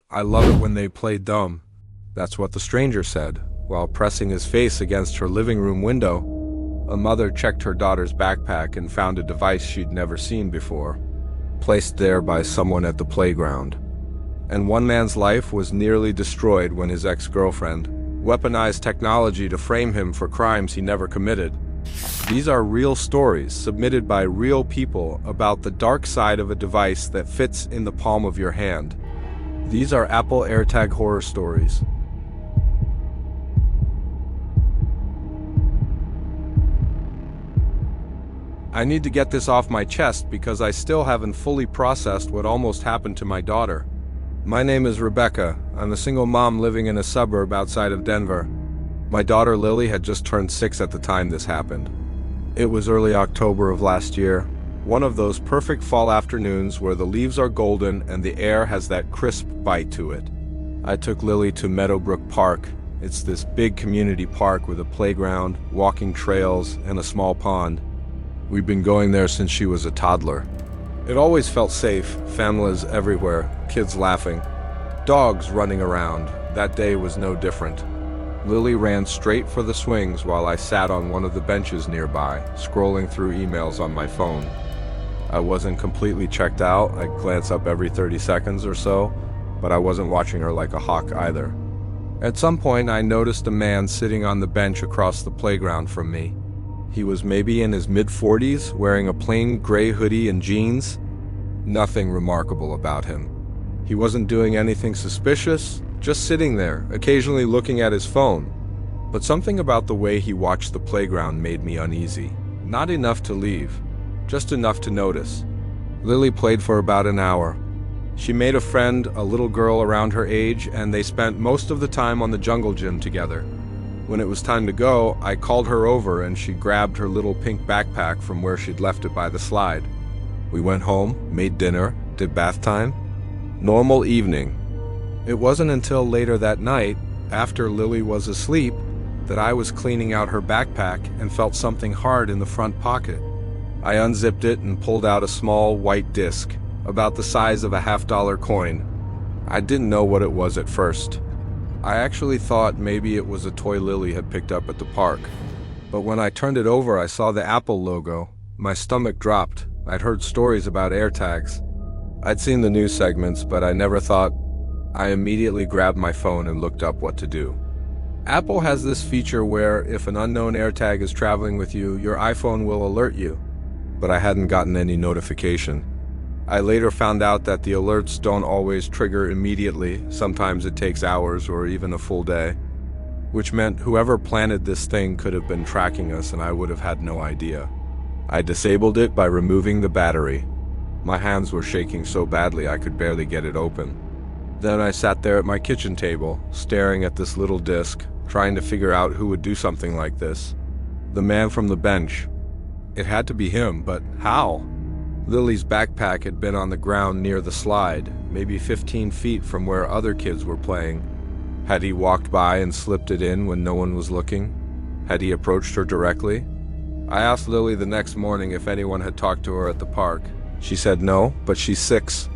I love it when they play dumb. That's what the stranger said, while pressing his face against her living room window. A mother checked her daughter's backpack and found a device she'd never seen before, placed there by someone at the playground. And one man's life was nearly destroyed when his ex-girlfriend weaponized technology to frame him for crimes he never committed. These are real stories submitted by real people about the dark side of a device that fits in the palm of your hand. These are Apple AirTag horror stories. I need to get this off my chest because I still haven't fully processed what almost happened to my daughter. My name is Rebecca. I'm a single mom living in a suburb outside of Denver. My daughter Lily had just turned 6 at the time this happened. It was early October of last year, one of those perfect fall afternoons where the leaves are golden and the air has that crisp bite to it. I took Lily to Meadowbrook Park. It's this big community park with a playground, walking trails, and a small pond. We've been going there since she was a toddler. It always felt safe, families everywhere, kids laughing, dogs running around. That day was no different. Lily ran straight for the swings while I sat on one of the benches nearby, scrolling through emails on my phone. I wasn't completely checked out. I'd glance up every 30 seconds or so, but I wasn't watching her like a hawk either. At some point, I noticed a man sitting on the bench across the playground from me. He was maybe in his mid-40s, wearing a plain gray hoodie and jeans. Nothing remarkable about him. He wasn't doing anything suspicious, just sitting there, occasionally looking at his phone. But something about the way he watched the playground made me uneasy. Not enough to leave, just enough to notice. Lily played for about an hour. She made a friend, a little girl around her age, and they spent most of the time on the jungle gym together. When it was time to go, I called her over and she grabbed her little pink backpack from where she'd left it by the slide. We went home, made dinner, did bath time. Normal evening. It wasn't until later that night, after Lily was asleep, that I was cleaning out her backpack and felt something hard in the front pocket. I unzipped it and pulled out a small white disc, about the size of a $50 coin. I didn't know what it was at first. I actually thought maybe it was a toy Lily had picked up at the park. But when I turned it over, I saw the Apple logo. My stomach dropped. I'd heard stories about AirTags. I'd seen the news segments, but I never thought. I immediately grabbed my phone and looked up what to do. Apple has this feature where if an unknown AirTag is traveling with you, your iPhone will alert you. But I hadn't gotten any notification. I later found out that the alerts don't always trigger immediately. Sometimes it takes hours or even a full day, which meant whoever planted this thing could have been tracking us and I would have had no idea. I disabled it by removing the battery. My hands were shaking so badly I could barely get it open. Then I sat there at my kitchen table, staring at this little disc, trying to figure out who would do something like this. The man from the bench. It had to be him, but how? Lily's backpack had been on the ground near the slide, maybe 15 feet from where other kids were playing. Had he walked by and slipped it in when no one was looking? Had he approached her directly? I asked Lily the next morning if anyone had talked to her at the park. She said no, but she's 6.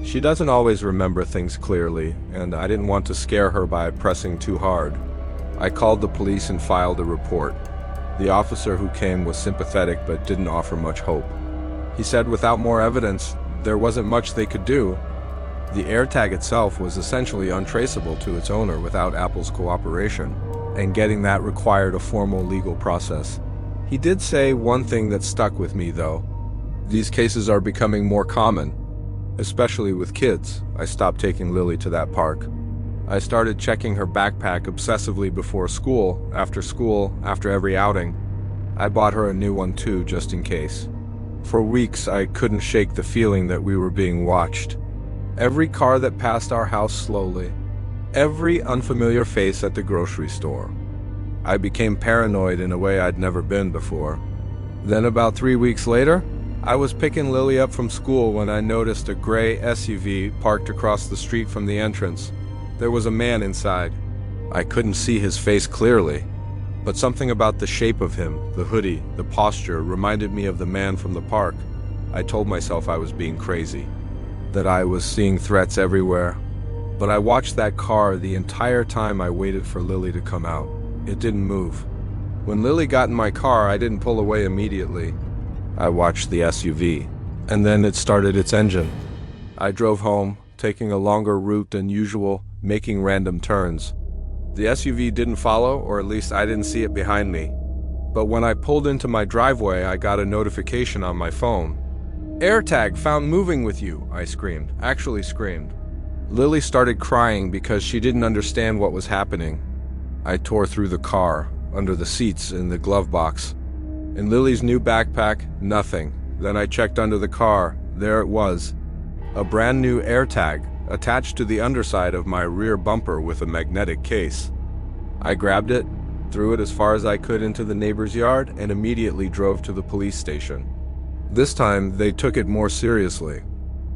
She doesn't always remember things clearly, and I didn't want to scare her by pressing too hard. I called the police and filed a report. The officer who came was sympathetic but didn't offer much hope. He said without more evidence, there wasn't much they could do. The AirTag itself was essentially untraceable to its owner without Apple's cooperation, and getting that required a formal legal process. He did say one thing that stuck with me, though. These cases are becoming more common, especially with kids. I stopped taking Lily to that park. I started checking her backpack obsessively before school, after every outing. I bought her a new one too, just in case. For weeks, I couldn't shake the feeling that we were being watched. Every car that passed our house slowly. Every unfamiliar face at the grocery store. I became paranoid in a way I'd never been before. Then about 3 weeks later, I was picking Lily up from school when I noticed a gray SUV parked across the street from the entrance. There was a man inside. I couldn't see his face clearly, but something about the shape of him, the hoodie, the posture, reminded me of the man from the park. I told myself I was being crazy, that I was seeing threats everywhere. But I watched that car the entire time I waited for Lily to come out. It didn't move. When Lily got in my car, I didn't pull away immediately. I watched the SUV, and then it started its engine. I drove home, taking a longer route than usual, making random turns. The SUV didn't follow, or at least I didn't see it behind me. But when I pulled into my driveway, I got a notification on my phone. "AirTag found moving with you," I screamed. Actually screamed. Lily started crying because she didn't understand what was happening. I tore through the car, under the seats, in the glove box. In Lily's new backpack, nothing. Then I checked under the car. There it was. A brand new AirTag, attached to the underside of my rear bumper with a magnetic case. I grabbed it, threw it as far as I could into the neighbor's yard, and immediately drove to the police station. This time, they took it more seriously.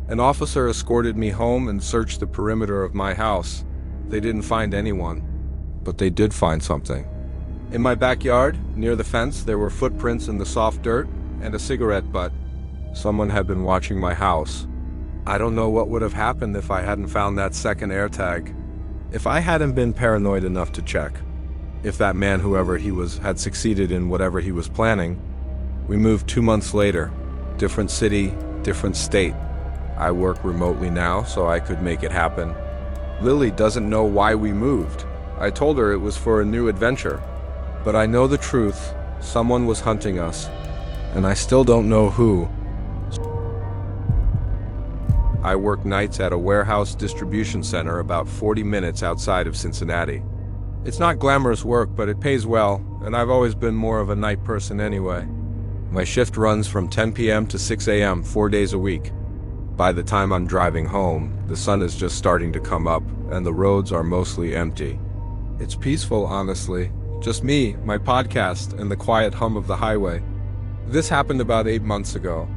An officer escorted me home and searched the perimeter of my house. They didn't find anyone, but they did find something. In my backyard, near the fence, there were footprints in the soft dirt and a cigarette butt. Someone had been watching my house. I don't know what would have happened if I hadn't found that second AirTag. If I hadn't been paranoid enough to check. If that man, whoever he was, had succeeded in whatever he was planning. We moved 2 months later. Different city, different state. I work remotely now, so I could make it happen. Lily doesn't know why we moved. I told her it was for a new adventure. But I know the truth. Someone was hunting us. And I still don't know who. I work nights at a warehouse distribution center about 40 minutes outside of Cincinnati. It's not glamorous work, but it pays well, and I've always been more of a night person anyway. My shift runs from 10 p.m. to 6 a.m. 4 days a week. By the time I'm driving home, the sun is just starting to come up, and the roads are mostly empty. It's peaceful, honestly. Just me, my podcast, and the quiet hum of the highway. This happened about 8 months ago.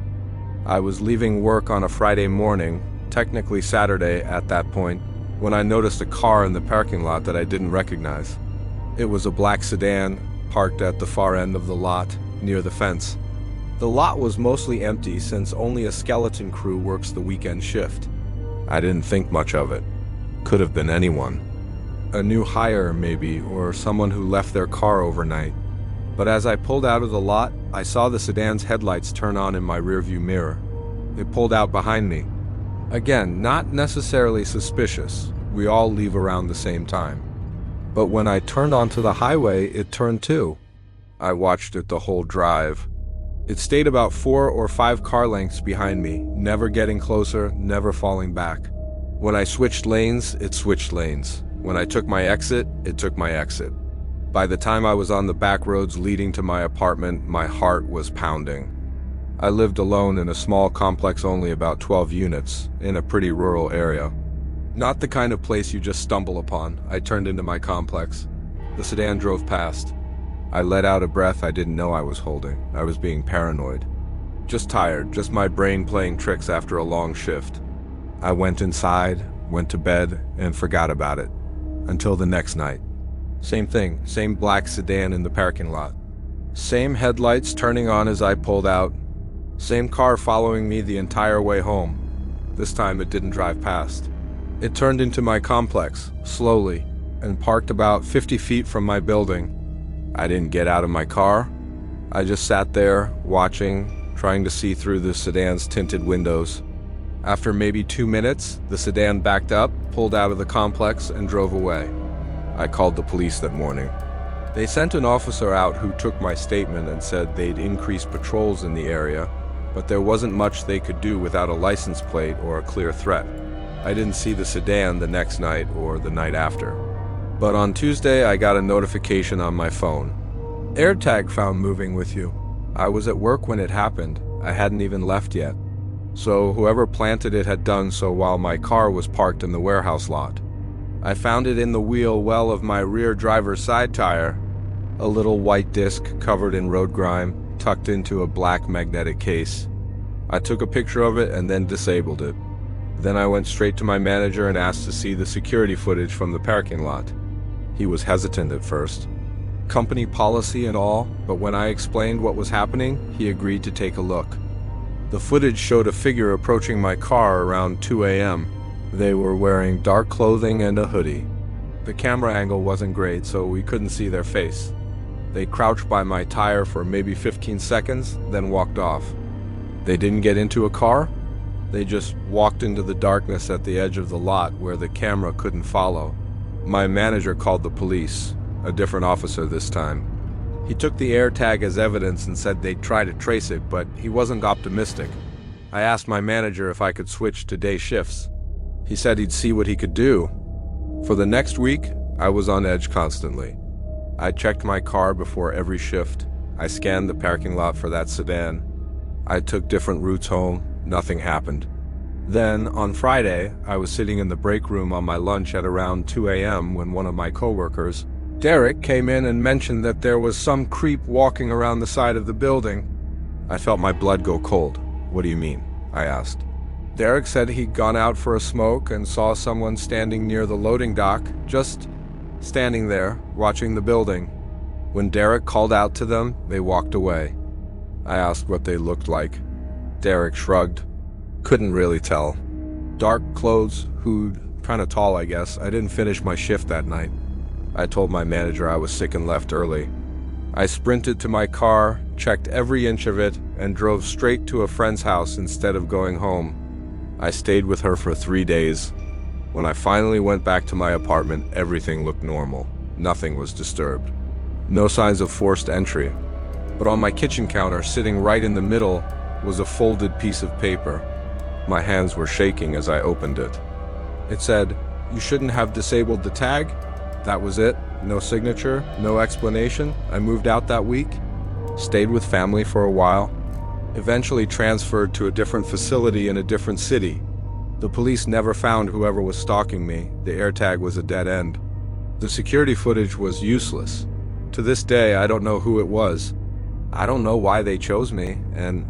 I was leaving work on a Friday morning, technically Saturday at that point, when I noticed a car in the parking lot that I didn't recognize. It was a black sedan, parked at the far end of the lot, near the fence. The lot was mostly empty since only a skeleton crew works the weekend shift. I didn't think much of it. Could have been anyone. A new hire, maybe, or someone who left their car overnight. But as I pulled out of the lot, I saw the sedan's headlights turn on in my rearview mirror. It pulled out behind me. Again, not necessarily suspicious. We all leave around the same time. But when I turned onto the highway, it turned too. I watched it the whole drive. It stayed about 4 or 5 car lengths behind me, never getting closer, never falling back. When I switched lanes, it switched lanes. When I took my exit, it took my exit. By the time I was on the back roads leading to my apartment, my heart was pounding. I lived alone in a small complex only about 12 units, in a pretty rural area. Not the kind of place you just stumble upon. I turned into my complex. The sedan drove past. I let out a breath I didn't know I was holding. I was being paranoid. Just tired, just my brain playing tricks after a long shift. I went inside, went to bed, and forgot about it. Until the next night. Same thing, same black sedan in the parking lot. Same headlights turning on as I pulled out. Same car following me the entire way home. This time it didn't drive past. It turned into my complex, slowly, and parked about 50 feet from my building. I didn't get out of my car. I just sat there, watching, trying to see through the sedan's tinted windows. After maybe 2 minutes, the sedan backed up, pulled out of the complex, and drove away. I called the police that morning. They sent an officer out who took my statement and said they'd increase patrols in the area, but there wasn't much they could do without a license plate or a clear threat. I didn't see the sedan the next night or the night after. But on Tuesday, I got a notification on my phone. "AirTag found moving with you." I was at work when it happened. I hadn't even left yet. So whoever planted it had done so while my car was parked in the warehouse lot. I found it in the wheel well of my rear driver's side tire, a little white disc covered in road grime, tucked into a black magnetic case. I took a picture of it and then disabled it. Then I went straight to my manager and asked to see the security footage from the parking lot. He was hesitant at first. Company policy and all, but when I explained what was happening, he agreed to take a look. The footage showed a figure approaching my car around 2 a.m. They were wearing dark clothing and a hoodie. The camera angle wasn't great, so we couldn't see their face. They crouched by my tire for maybe 15 seconds, then walked off. They didn't get into a car. They just walked into the darkness at the edge of the lot where the camera couldn't follow. My manager called the police, a different officer this time. He took the AirTag as evidence and said they'd try to trace it, but he wasn't optimistic. I asked my manager if I could switch to day shifts. He said he'd see what he could do. For the next week, I was on edge constantly. I checked my car before every shift. I scanned the parking lot for that sedan. I took different routes home. Nothing happened. Then, on Friday, I was sitting in the break room on my lunch at around 2 a.m. when one of my coworkers, Derek, came in and mentioned that there was some creep walking around the side of the building. I felt my blood go cold. "What do you mean?" I asked. Derek said he'd gone out for a smoke and saw someone standing near the loading dock, just standing there, watching the building. When Derek called out to them, they walked away. I asked what they looked like. Derek shrugged. Couldn't really tell. Dark clothes, hood, kinda tall, I guess. I didn't finish my shift that night. I told my manager I was sick and left early. I sprinted to my car, checked every inch of it, and drove straight to a friend's house instead of going home. I stayed with her for 3 days. When I finally went back to my apartment, everything looked normal. Nothing was disturbed. No signs of forced entry. But on my kitchen counter, sitting right in the middle, was a folded piece of paper. My hands were shaking as I opened it. It said, "You shouldn't have disabled the tag." That was it. No signature, no explanation. I moved out that week, stayed with family for a while, eventually transferred to a different facility in a different city. The police never found whoever was stalking me. The AirTag was a dead end. The security footage was useless. To this day, I don't know who it was. I don't know why they chose me, and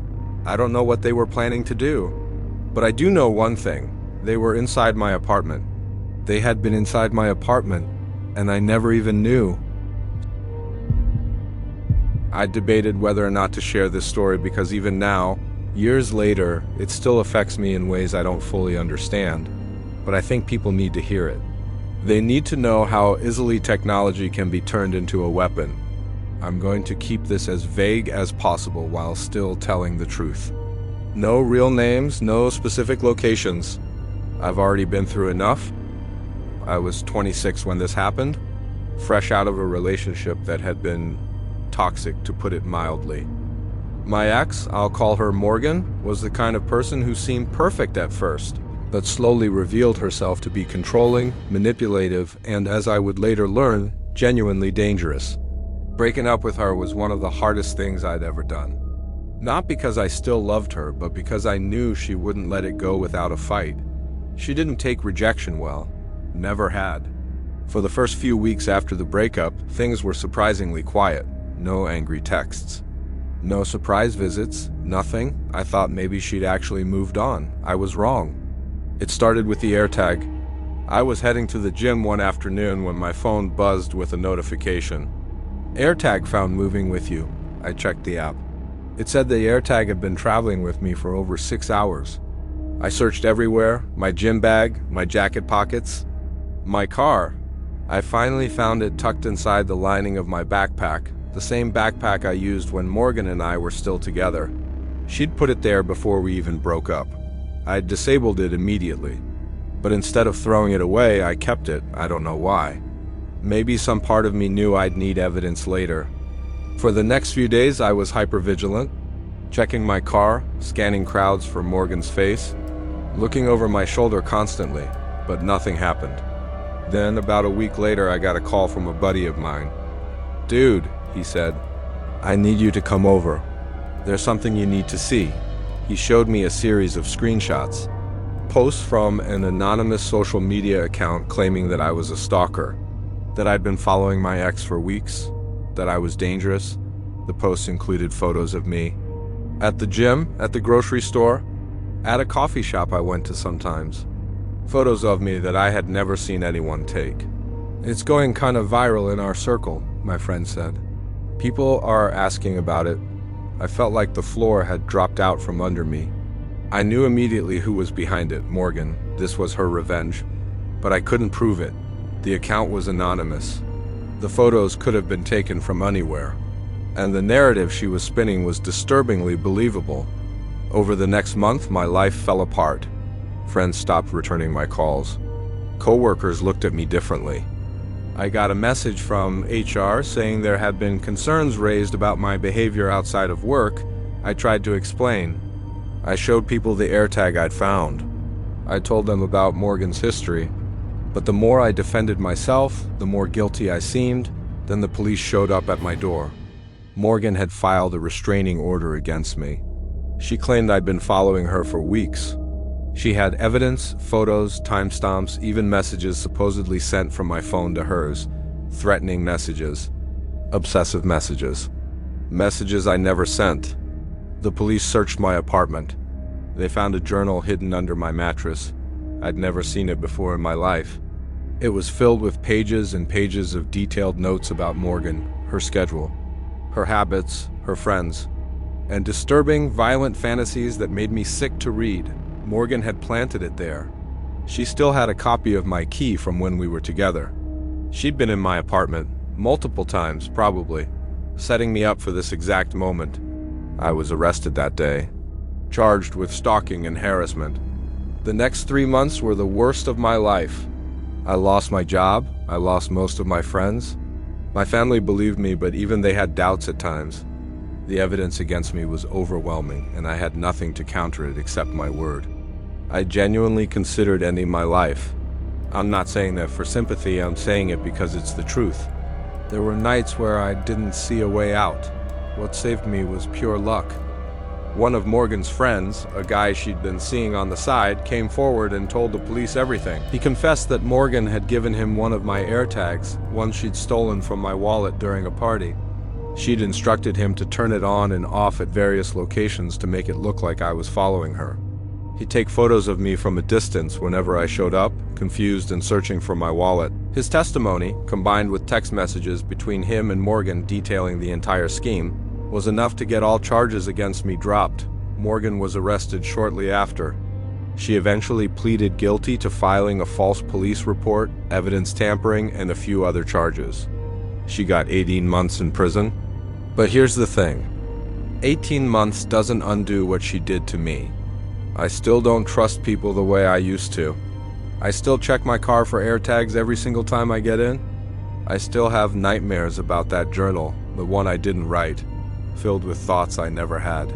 I don't know what they were planning to do. But I do know one thing. They were inside my apartment. They had been inside my apartment, and I never even knew. I debated whether or not to share this story because even now, years later, it still affects me in ways I don't fully understand. But I think people need to hear it. They need to know how easily technology can be turned into a weapon. I'm going to keep this as vague as possible while still telling the truth. No real names, no specific locations. I've already been through enough. I was 26 when this happened, fresh out of a relationship that had been toxic, to put it mildly. My ex, I'll call her Morgan, was the kind of person who seemed perfect at first, but slowly revealed herself to be controlling, manipulative, and, as I would later learn, genuinely dangerous. Breaking up with her was one of the hardest things I'd ever done. Not because I still loved her, but because I knew she wouldn't let it go without a fight. She didn't take rejection well. Never had. For the first few weeks after the breakup, things were surprisingly quiet. No angry texts. No surprise visits. Nothing. I thought maybe she'd actually moved on. I was wrong. It started with the AirTag. I was heading to the gym one afternoon when my phone buzzed with a notification. AirTag found moving with you. I checked the app. It said the AirTag had been traveling with me for over 6 hours. I searched everywhere, my gym bag, my jacket pockets, my car. I finally found it tucked inside the lining of my backpack, the same backpack I used when Morgan and I were still together. She'd put it there before we even broke up. I'd disabled it immediately. But instead of throwing it away, I kept it. I don't know why. Maybe some part of me knew I'd need evidence later. For the next few days, I was hypervigilant, checking my car, scanning crowds for Morgan's face, looking over my shoulder constantly, but nothing happened. Then, about a week later, I got a call from a buddy of mine. "Dude," he said, "I need you to come over. There's something you need to see." He showed me a series of screenshots, posts from an anonymous social media account claiming that I was a stalker, that I'd been following my ex for weeks, that I was dangerous. The posts included photos of me at the gym, at the grocery store, at a coffee shop I went to sometimes. Photos of me that I had never seen anyone take. "It's going kind of viral in our circle," my friend said. "People are asking about it." I felt like the floor had dropped out from under me. I knew immediately who was behind it, Morgan. This was her revenge. But I couldn't prove it. The account was anonymous. The photos could have been taken from anywhere. And the narrative she was spinning was disturbingly believable. Over the next month, my life fell apart. Friends stopped returning my calls. Coworkers looked at me differently. I got a message from HR saying there had been concerns raised about my behavior outside of work. I tried to explain. I showed people the AirTag I'd found. I told them about Morgan's history. But the more I defended myself, the more guilty I seemed. Then the police showed up at my door. Morgan had filed a restraining order against me. She claimed I'd been following her for weeks. She had evidence, photos, timestamps, even messages supposedly sent from my phone to hers. Threatening messages. Obsessive messages. Messages I never sent. The police searched my apartment. They found a journal hidden under my mattress. I'd never seen it before in my life. It was filled with pages and pages of detailed notes about Morgan, her schedule, her habits, her friends, and disturbing, violent fantasies that made me sick to read. Morgan had planted it there. She still had a copy of my key from when we were together. She'd been in my apartment, multiple times probably, setting me up for this exact moment. I was arrested that day, charged with stalking and harassment. The next 3 months were the worst of my life. I lost my job, I lost most of my friends. My family believed me, but even they had doubts at times. The evidence against me was overwhelming, and I had nothing to counter it except my word. I genuinely considered ending my life. I'm not saying that for sympathy, I'm saying it because it's the truth. There were nights where I didn't see a way out. What saved me was pure luck. One of Morgan's friends, a guy she'd been seeing on the side, came forward and told the police everything. He confessed that Morgan had given him one of my AirTags, one she'd stolen from my wallet during a party. She'd instructed him to turn it on and off at various locations to make it look like I was following her. He'd take photos of me from a distance whenever I showed up, confused and searching for my wallet. His testimony, combined with text messages between him and Morgan detailing the entire scheme, was enough to get all charges against me dropped. Morgan was arrested shortly after. She eventually pleaded guilty to filing a false police report, evidence tampering, and a few other charges. She got 18 months in prison. But here's the thing. 18 months doesn't undo what she did to me. I still don't trust people the way I used to. I still check my car for AirTags every single time I get in. I still have nightmares about that journal, the one I didn't write, filled with thoughts I never had.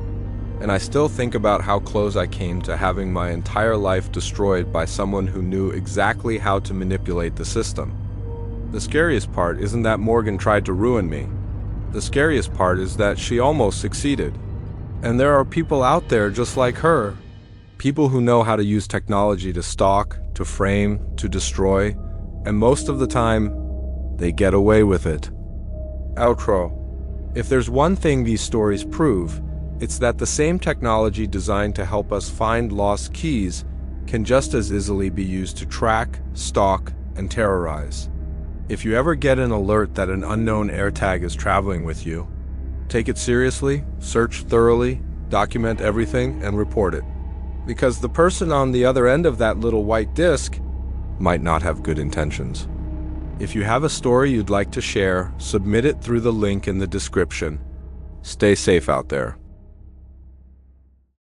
And I still think about how close I came to having my entire life destroyed by someone who knew exactly how to manipulate the system. The scariest part isn't that Morgan tried to ruin me. The scariest part is that she almost succeeded. And there are people out there just like her. People who know how to use technology to stalk, to frame, to destroy, and most of the time, they get away with it. Outro. If there's one thing these stories prove, it's that the same technology designed to help us find lost keys can just as easily be used to track, stalk, and terrorize. If you ever get an alert that an unknown AirTag is traveling with you, take it seriously, search thoroughly, document everything, and report it. Because the person on the other end of that little white disc might not have good intentions. If you have a story you'd like to share, submit it through the link in the description. Stay safe out there.